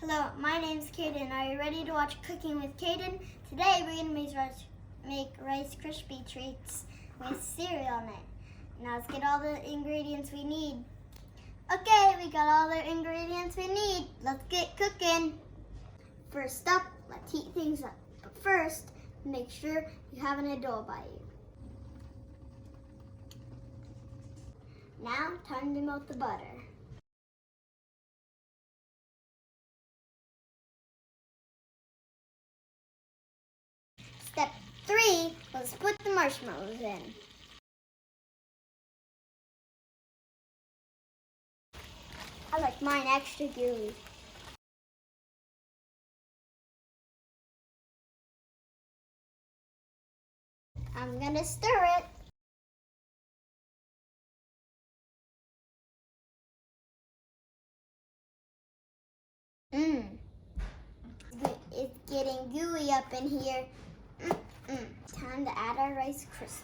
Hello, my name's Kaden. Are you ready to watch Cooking with Kaden? Today we're going to make Rice Krispie treats with cereal on it. Now let's get all the ingredients we need. Okay, we got all the ingredients we need. Let's get cooking. First up, let's heat things up. But first, make sure you have an adult by you. Now, time to melt the butter. Step 3, let's put the marshmallows in. I like mine extra gooey. I'm gonna stir it. It's getting gooey up in here. Time to add our Rice Krispies.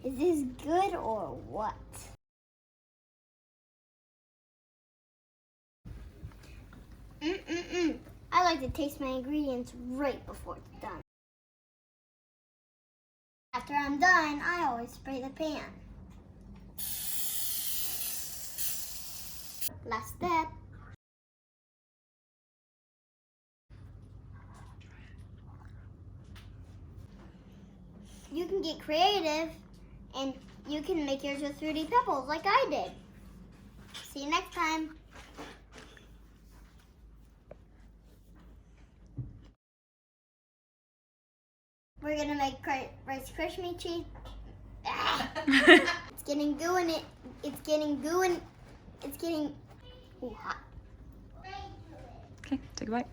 Is this good or what? I like to taste my ingredients right before it's done. After I'm done, I always spray the pan. Last step. You can get creative and you can make yours with Fruity Pebbles like I did. See you next time. We're gonna make Rice Krispie treats. It's getting goo in it. It's getting goo in. It's getting hot. Okay, take a bite.